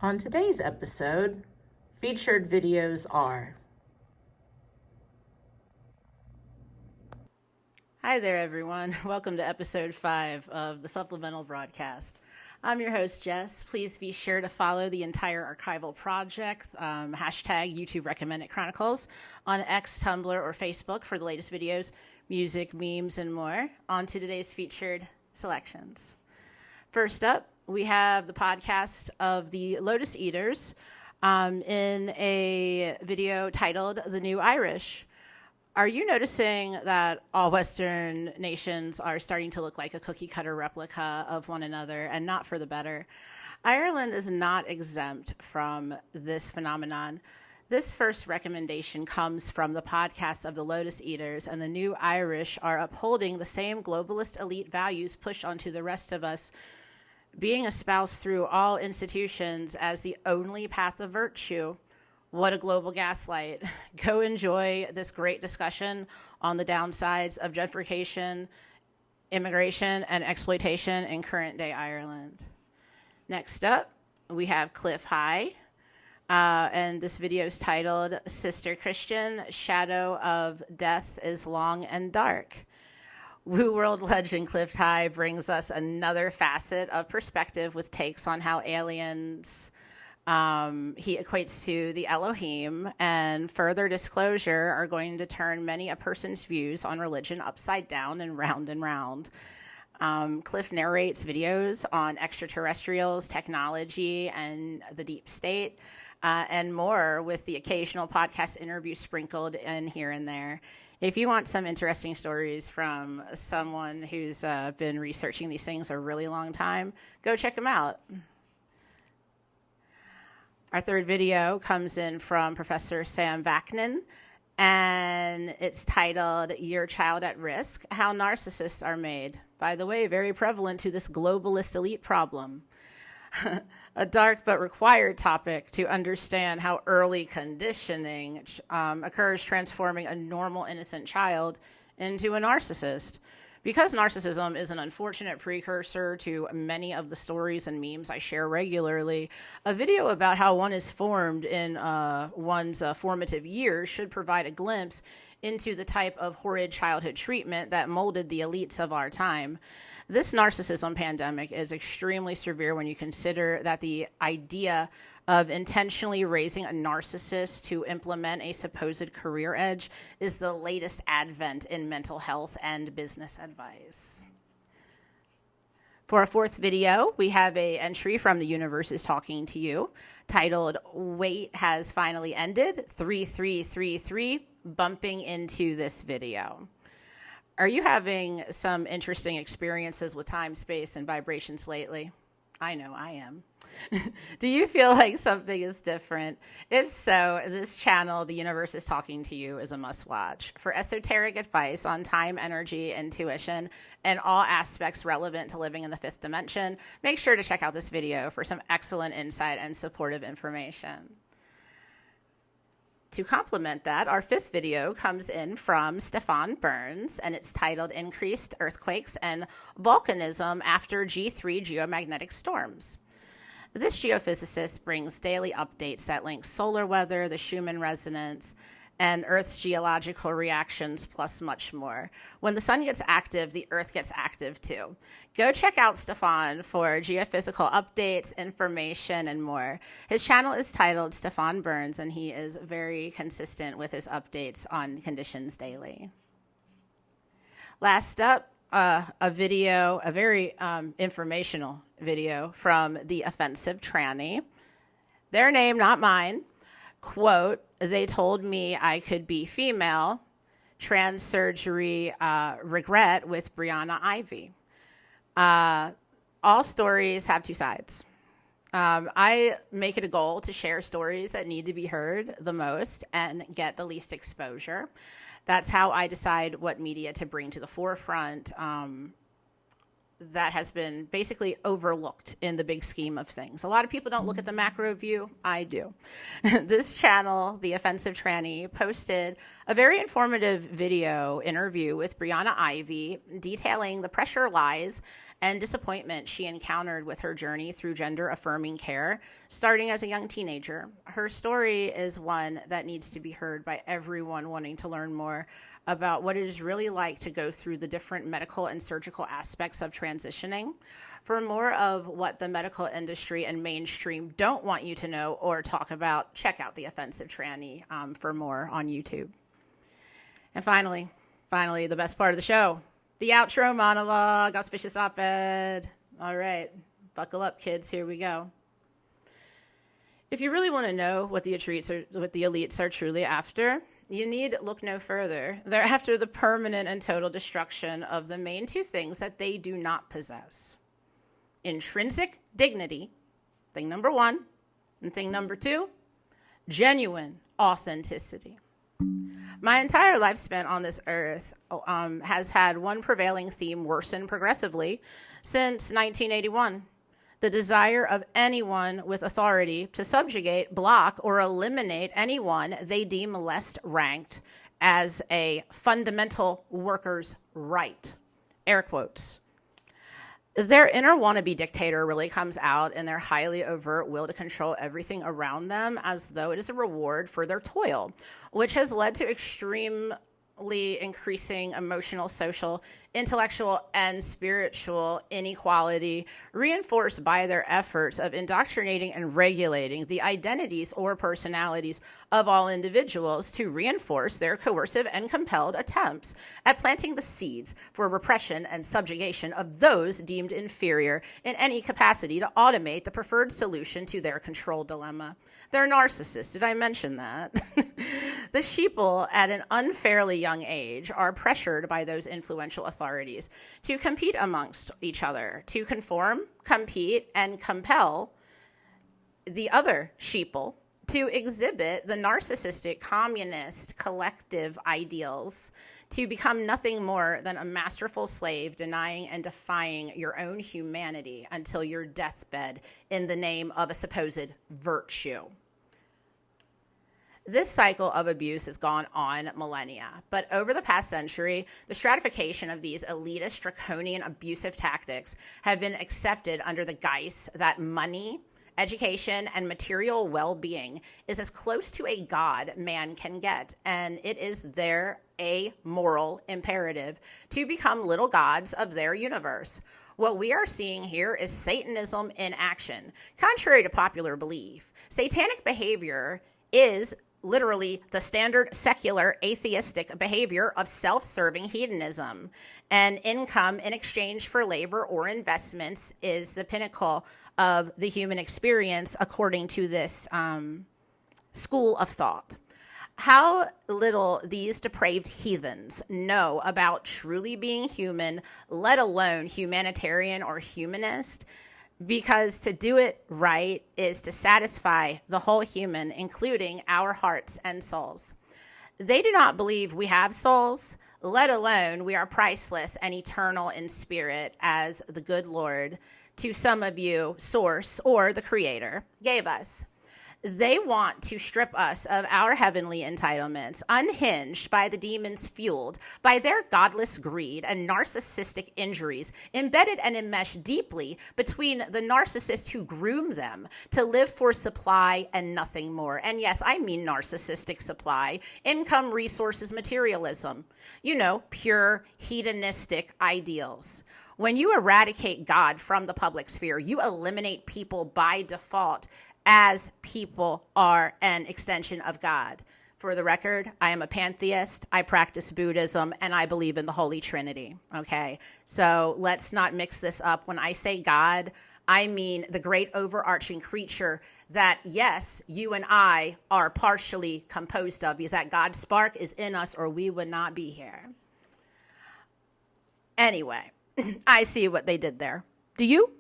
On today's episode, featured videos are... Hi there, everyone. Welcome to episode 5 of the supplemental broadcast. I'm your host, Jess. Please be sure to follow the entire archival project, hashtag YouTube Recommended Chronicles, on X, Tumblr, or Facebook for the latest videos, music, memes, and more. On to today's featured selections. First up, we have the podcast of the Lotus Eaters in a video titled The New Irish. Are you noticing that all Western nations are starting to look like a cookie-cutter replica of one another, and not for the better? Ireland is not exempt from this phenomenon. This first recommendation comes from the podcast of the Lotus Eaters, and the New Irish are upholding the same globalist elite values pushed onto the rest of us, being espoused through all institutions as the only path of virtue. What a global gaslight. Go enjoy this great discussion on the downsides of gentrification, immigration, and exploitation in current-day Ireland. Next up, we have Cliff High, and this video is titled Sister Christian, Shadow of Death is Long and Dark. Woo World legend Cliff High brings us another facet of perspective with takes on how aliens... he equates to the Elohim, and further disclosure are going to turn many a person's views on religion upside down and round and round. Cliff narrates videos on extraterrestrials, technology, and the deep state, and more, with the occasional podcast interview sprinkled in here and there. If you want some interesting stories from someone who's been researching these things a really long time, go check them out. Our third video comes in from Professor Sam Vaknin, and it's titled Your Child at Risk, How Narcissists Are Made. By the way, very prevalent to this globalist elite problem. A dark but required topic to understand how early conditioning occurs, transforming a normal, innocent child into a narcissist. Because narcissism is an unfortunate precursor to many of the stories and memes I share regularly, a video about how one is formed in one's formative years should provide a glimpse into the type of horrid childhood treatment that molded the elites of our time. This narcissism pandemic is extremely severe when you consider that the idea of intentionally raising a narcissist to implement a supposed career edge is the latest advent in mental health and business advice. For our fourth video, we have an entry from The Universe is Talking to You, titled Wait Has Finally Ended, 3333, bumping into this video. Are you having some interesting experiences with time, space, and vibrations lately? I know I am. Do you feel like something is different? If so, this channel, The Universe is Talking to You, is a must-watch. For esoteric advice on time, energy, intuition, and all aspects relevant to living in the fifth dimension, make sure to check out this video for some excellent insight and supportive information. To complement that, our fifth video comes in from Stefan Burns, and it's titled Increased Earthquakes and Volcanism After G3 Geomagnetic Storms. This geophysicist brings daily updates that link solar weather, the Schumann resonance, and Earth's geological reactions, plus much more. When the sun gets active, the Earth gets active too. Go check out Stefan for geophysical updates, information, and more. His channel is titled Stefan Burns, and he is very consistent with his updates on conditions daily. Last up, a very informational video from The Offensive Tranny. Their name, not mine. Quote, they told me I could be female. Trans surgery regret with Brianna Ivy. All stories have two sides. I make it a goal to share stories that need to be heard the most and get the least exposure. That's how I decide what media to bring to the forefront. That has been basically overlooked in the big scheme of things. A lot of people don't look at the macro view. I do. This channel, The Offensive Tranny, posted a very informative video interview with Brianna Ivy detailing the pressure lies and disappointment she encountered with her journey through gender-affirming care, starting as a young teenager. Her story is one that needs to be heard by everyone wanting to learn more about what it is really like to go through the different medical and surgical aspects of transitioning. For more of what the medical industry and mainstream don't want you to know or talk about, check out The Offensive Tranny for more on YouTube. And finally, the best part of the show, the outro monologue, auspicious op-ed. All right, buckle up, kids. Here we go. If you really want to know what the elites are truly after, you need look no further. They're after the permanent and total destruction of the main two things that they do not possess: intrinsic dignity, thing number one, and thing number two, genuine authenticity. My entire life spent on this earth has had one prevailing theme worsen progressively since 1981. The desire of anyone with authority to subjugate, block, or eliminate anyone they deem less ranked as a fundamental worker's right. Air quotes. Their inner wannabe dictator really comes out in their highly overt will to control everything around them as though it is a reward for their toil, which has led to extremely increasing emotional, social, intellectual, and spiritual inequality, reinforced by their efforts of indoctrinating and regulating the identities or personalities of all individuals to reinforce their coercive and compelled attempts at planting the seeds for repression and subjugation of those deemed inferior in any capacity to automate the preferred solution to their control dilemma. They're narcissists. Did I mention that? The sheeple at an unfairly young age are pressured by those influential authorities to compete amongst each other, to conform, compete, and compel the other sheeple to exhibit the narcissistic communist collective ideals, to become nothing more than a masterful slave denying and defying your own humanity until your deathbed in the name of a supposed virtue. This cycle of abuse has gone on millennia, but over the past century, the stratification of these elitist, draconian, abusive tactics have been accepted under the guise that money, education, and material well-being is as close to a god man can get, and it is their amoral imperative to become little gods of their universe. What we are seeing here is Satanism in action. Contrary to popular belief, satanic behavior is literally the standard secular atheistic behavior of self-serving hedonism. And income in exchange for labor or investments is the pinnacle of the human experience, according to this school of thought. How little these depraved heathens know about truly being human, let alone humanitarian or humanist, because to do it right is to satisfy the whole human, including our hearts and souls. They do not believe we have souls, let alone we are priceless and eternal in spirit, as the good Lord, to some of you, Source or the Creator, gave us. They want to strip us of our heavenly entitlements, unhinged by the demons fueled by their godless greed and narcissistic injuries, embedded and enmeshed deeply between the narcissists who groom them to live for supply and nothing more. And yes, I mean narcissistic supply, income, resources, materialism, pure hedonistic ideals. When you eradicate God from the public sphere, you eliminate people by default, as people are an extension of God. For the record, I am a pantheist, I practice Buddhism, and I believe in the Holy Trinity, okay? So let's not mix this up. When I say God, I mean the great overarching creature that, yes, you and I are partially composed of, because that God spark is in us or we would not be here. Anyway, I see what they did there. Do you?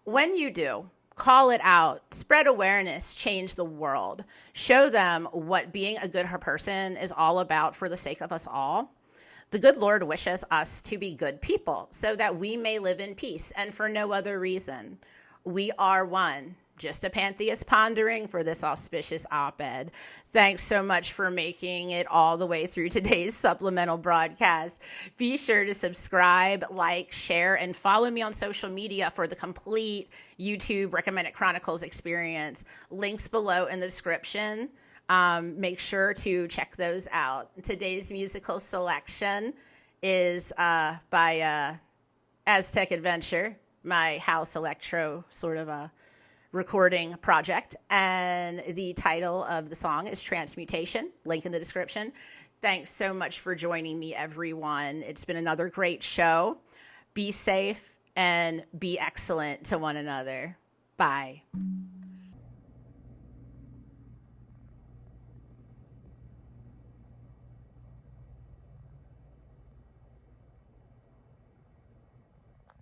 When you do, call it out, spread awareness, change the world, show them what being a good person is all about for the sake of us all. The good Lord wishes us to be good people so that we may live in peace and for no other reason. we are one. Just a pantheist pondering for this auspicious op-ed. Thanks so much for making it all the way through today's supplemental broadcast. Be sure to subscribe, like, share, and follow me on social media for the complete YouTube Recommended Chronicles experience. Links below in the description. Make sure to check those out. Today's musical selection is by Aztec Adventure, my house electro sort of a recording project, and the title of the song is Transmutation. Link in the description. Thanks so much for joining me, everyone. It's been another great show. Be safe and be excellent to one another. Bye.